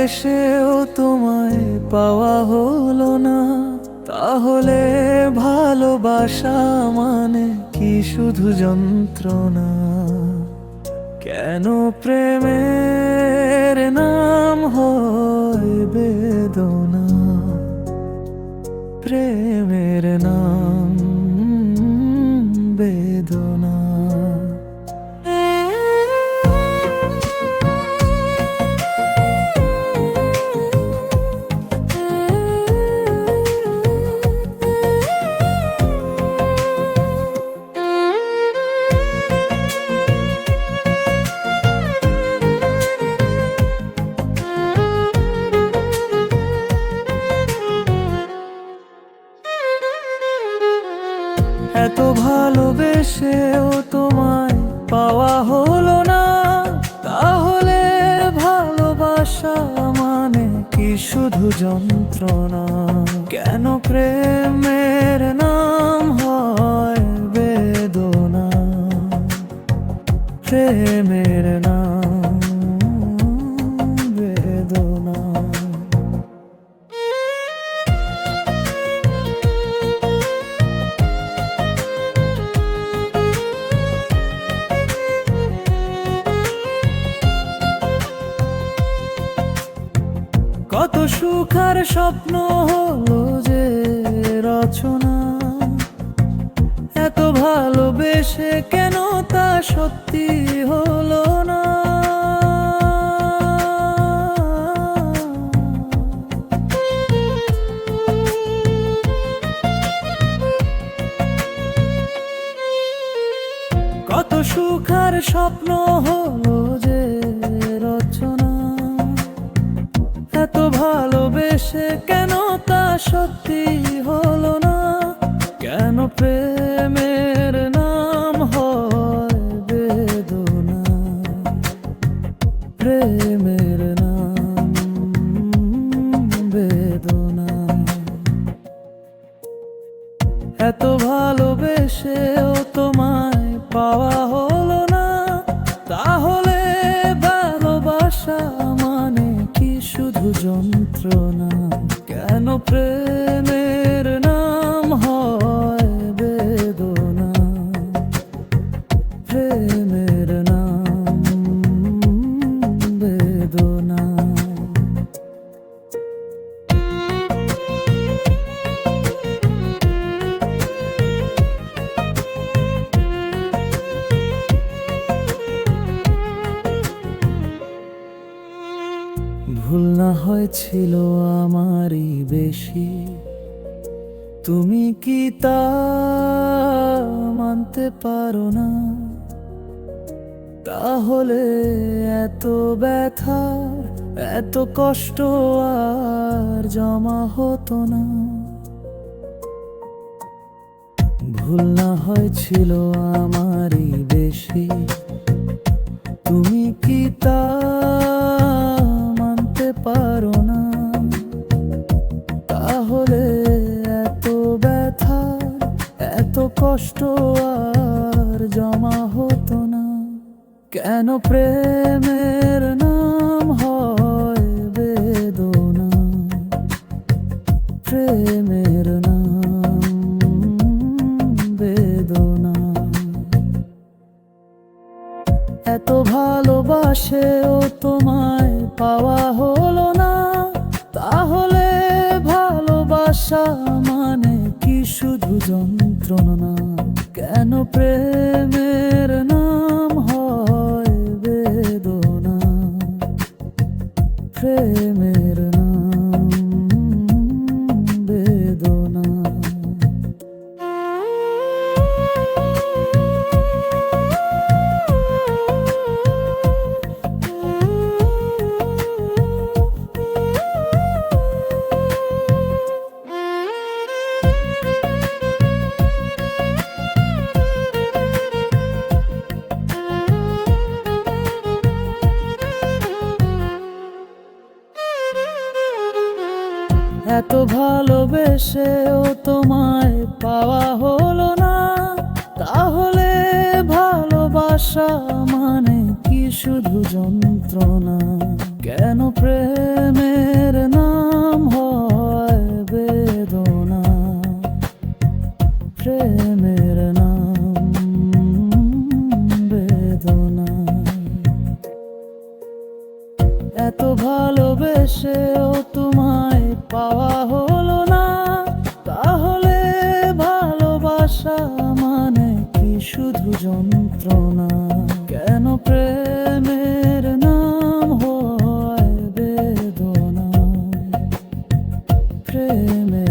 ভালোবেসেও তোমায় পাওয়া হলো না, তাহলে ভালোবাসা মানে কি শুধু যন্ত্রণা? কেন প্রেমের নাম হয় বেদনা? প্রেমের নাম বেদনা। এত ভালোবেসেও তোমায় পাওয়া হলো না, তাহলে ভালোবাসা মানে কি শুধু যন্ত্রণা? কেন প্রেমের নাম হয় বেদনা? প্রেমের নাম বেদনা। কত সুখ আর স্বপ্ন হলো যে রচনা, এত ভালোবেসে কেন তা সত্যি হলো না? কত সুখ আর স্বপ্ন হলো যে রচনা, এত ভালোবেসে কেন তা সত্যি হলো না? কেন প্রেমের নাম হয় বেদনা? প্রেমের নাম বেদনা। এত ভালোবেসেও তোমায় পাওয়া হলো না, তাহলে ভালোবাসা মানে কি শুধু যন্ত্রণা? কেন প্রেমের নাম হয় বেদনা? প্রেমের নাম বেদনা। ভুল না হয়েছিল আমারই বেশি, তুমি কি তা মানতে পারো না? তাহলে এত ব্যথা এত কষ্ট আর জমা হতো না। ভুল না হয়েছিল আমারই বেশি, তুমি কি তা মানতে পারো না? তাহলে এত ব্যথা এত কষ্ট আর জমা হতো না। কেন প্রেমের নাম হয় বেদনা? প্রেমের নাম বেদনা। এত ভালোবাসেও তোমায় পাওয়া হলো না, তাহলে ভালোবাসা মানে কি শুধু যন্ত্রণা? কেন প্রেমের নাম হয় বেদনা? প্রেমের নাম বেদনা। এত ভালোবেসেও তোমায় পাওয়া হলো না, তাহলে ভালোবাসা মানে কি শুধু যন্ত্রণা? কেন প্রেমে এসেও তোমায় পাওয়া হলো না, তাহলে ভালোবাসা মানে কি শুধু যন্ত্রণা? কেন প্রেমের নাম হয় বেদনা? প্রেমে